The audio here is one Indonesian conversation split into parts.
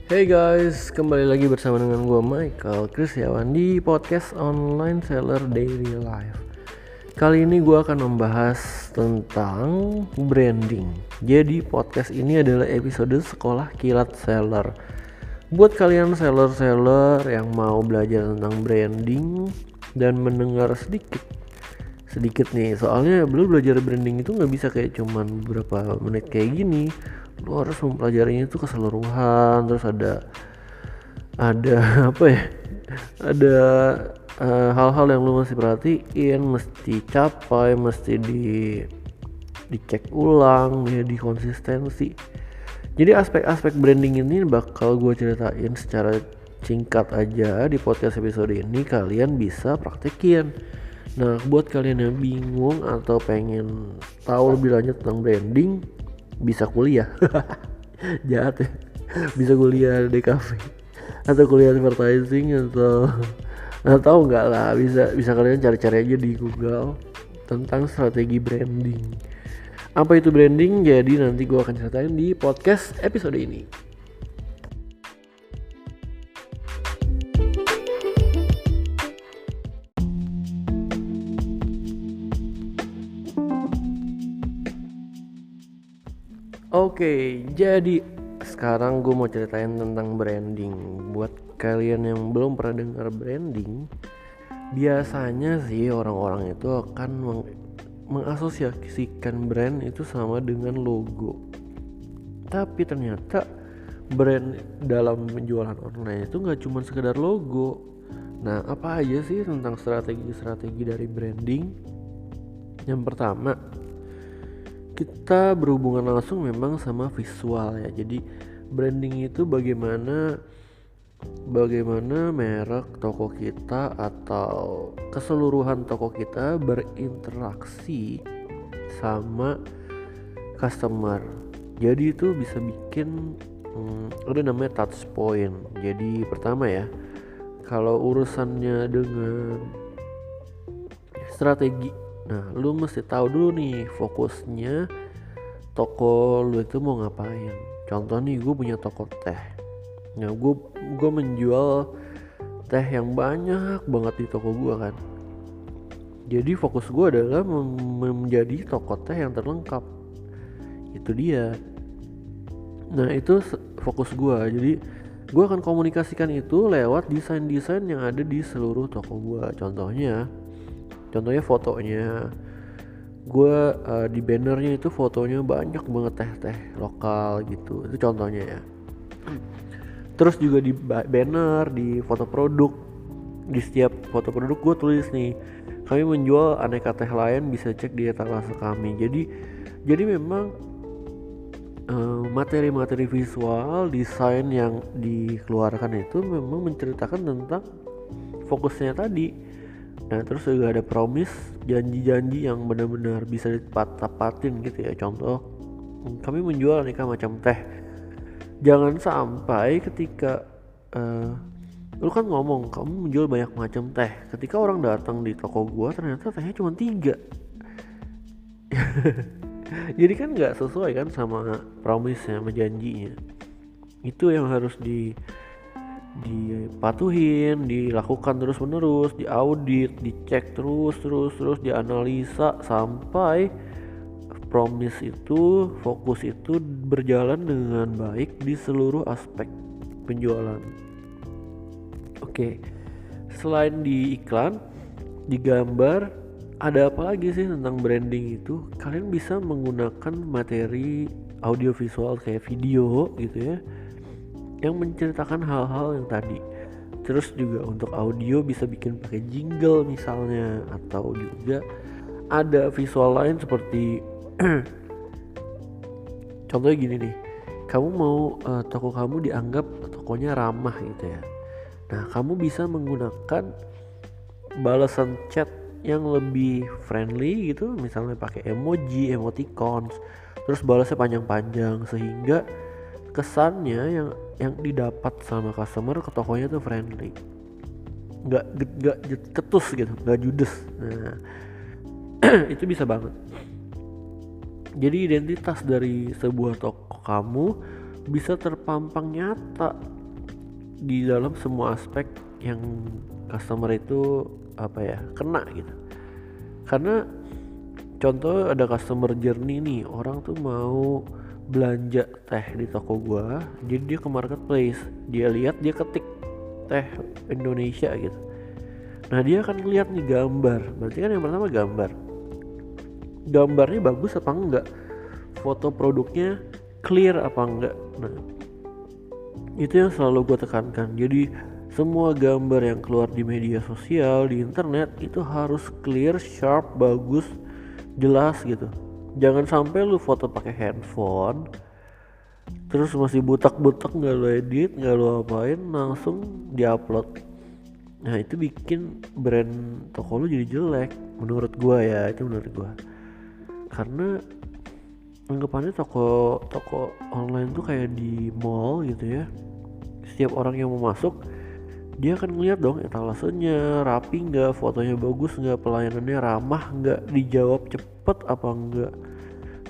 Hey guys, kembali lagi bersama dengan gue Michael Krisyawan di podcast Online Seller Daily Life. Kali ini gue akan membahas tentang branding. Jadi podcast ini adalah episode sekolah kilat seller. Buat kalian seller-seller yang mau belajar tentang branding dan mendengar sedikit nih, soalnya belum belajar branding itu nggak bisa kayak cuman beberapa menit kayak gini. Lu harus mempelajarinya itu keseluruhan. Terus ada apa ya, ada hal-hal yang lu mesti perhatiin, mesti capai, mesti dicek ulang ya, di konsistensi. Jadi aspek-aspek branding ini bakal gue ceritain secara singkat aja di podcast episode ini. Kalian bisa praktekin. Nah, buat kalian yang bingung atau pengen tahu lebih lanjut tentang branding, bisa kuliah. Jahat ya. Bisa kuliah di cafe atau kuliah advertising atau enggak lah, bisa kalian cari-cari aja di Google tentang strategi branding. Apa itu branding? Jadi nanti gue akan ceritain di podcast episode ini. Oke, jadi sekarang gue mau ceritain tentang branding. Buat kalian yang belum pernah dengar branding, biasanya sih orang-orang itu akan mengasosiasikan brand itu sama dengan logo. Tapi ternyata brand dalam penjualan online itu nggak cuma sekedar logo. Nah, apa aja sih tentang strategi-strategi dari branding? Yang pertama, kita berhubungan langsung memang sama visual ya. Jadi branding itu bagaimana merek toko kita atau keseluruhan toko kita berinteraksi sama customer. Jadi itu bisa bikin ada namanya touch point. Jadi pertama ya, kalau urusannya dengan strategi, nah lu mesti tahu dulu nih fokusnya toko lu itu mau ngapain. Contoh nih, gue punya toko teh. Nah, gue menjual teh yang banyak banget di toko gue kan. Jadi fokus gue adalah menjadi toko teh yang terlengkap. Itu dia. Nah, itu fokus gue. Jadi gue akan komunikasikan itu lewat desain-desain yang ada di seluruh toko gue. Contohnya fotonya. Gue di bannernya itu fotonya banyak banget teh-teh lokal gitu. Itu contohnya ya. Terus juga di banner, di foto produk, di setiap foto produk gue tulis nih, kami menjual aneka teh lain, bisa cek di etalase kami. Jadi memang materi-materi visual, desain yang dikeluarkan itu memang menceritakan tentang fokusnya tadi. Nah, terus juga ada promise, janji-janji yang benar-benar bisa ditepatin gitu ya. Contoh, kami menjual aneka macam teh. Jangan sampai ketika lu kan ngomong kamu menjual banyak macam teh, ketika orang datang di toko gua ternyata tehnya cuma 3. Jadi kan nggak sesuai kan sama promise-nya, sama janjinya. Itu yang harus dipatuhin, dilakukan terus-menerus, diaudit, dicek terus, dianalisa sampai promise itu, fokus itu berjalan dengan baik di seluruh aspek penjualan. Oke, selain di iklan, di gambar, ada apa lagi sih tentang branding itu? Kalian bisa menggunakan materi audio visual kayak video gitu ya, yang menceritakan hal-hal yang tadi. Terus juga untuk audio bisa bikin pakai jingle misalnya, atau juga ada visual lain seperti contohnya gini nih, kamu mau toko kamu dianggap tokonya ramah gitu ya. Nah, kamu bisa menggunakan balasan chat yang lebih friendly gitu, misalnya pakai emoji, emoticons, terus balasnya panjang-panjang sehingga kesannya yang didapat sama customer ke tokonya tuh friendly, nggak ketus gitu, nggak judes. Nah, itu bisa banget. Jadi identitas dari sebuah toko kamu bisa terpampang nyata di dalam semua aspek yang customer itu kena gitu. Karena contoh ada customer journey nih, orang tuh mau belanja teh di toko gua, jadi dia ke marketplace, dia lihat, dia ketik teh Indonesia gitu. Nah dia akan lihat nih gambar, berarti kan yang pertama gambarnya bagus apa enggak, foto produknya clear apa enggak. Nah itu yang selalu gue tekankan. Jadi semua gambar yang keluar di media sosial, di internet itu harus clear, sharp, bagus, jelas gitu. Jangan sampai lu foto pakai handphone terus masih butak-butak, nggak lu edit, nggak lu apain, langsung diupload. Nah itu bikin brand toko lu jadi jelek menurut gua ya, itu menurut gua. Karena anggapannya toko online tuh kayak di mall gitu ya. Setiap orang yang mau masuk dia akan ngeliat dong etalasenya rapi nggak, fotonya bagus nggak, pelayanannya ramah nggak, dijawab cepet apa enggak,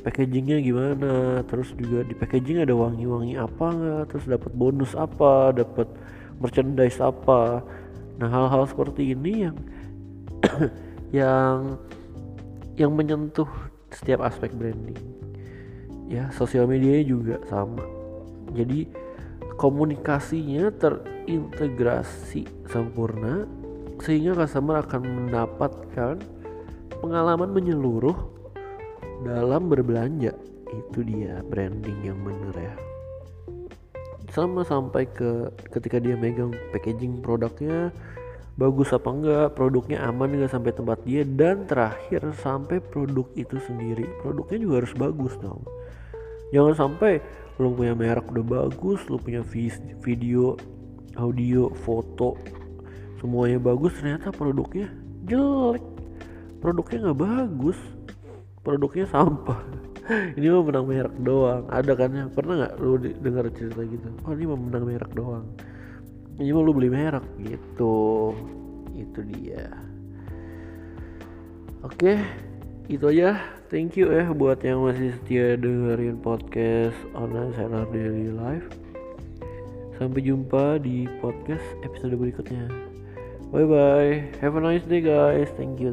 packagingnya gimana, terus juga di packaging ada wangi-wangi apa nggak, terus dapat bonus apa, dapat merchandise apa. Nah hal-hal seperti ini yang yang menyentuh setiap aspek branding ya. Sosial medianya juga sama, jadi komunikasinya terintegrasi sempurna sehingga customer akan mendapatkan pengalaman menyeluruh dalam berbelanja. Itu dia branding yang benar ya. Sama sampai ke ketika dia megang packaging produknya bagus apa enggak, produknya aman enggak sampai tempat dia, dan terakhir sampai produk itu sendiri, produknya juga harus bagus dong. Jangan sampai lu punya merek udah bagus, lu punya video, audio, foto semuanya bagus, ternyata produknya jelek, produknya nggak bagus, produknya sampah. Ini mah menang merek doang. Ada kan ya, pernah nggak lu dengar cerita gitu? Oh ini mah menang merek doang, ini mah lu beli merek gitu. Itu dia. Oke, itu aja. Thank you ya buat yang masih setia dengerin podcast Online Seller Daily Life. Sampai jumpa di podcast episode berikutnya. Bye bye. Have a nice day guys. Thank you.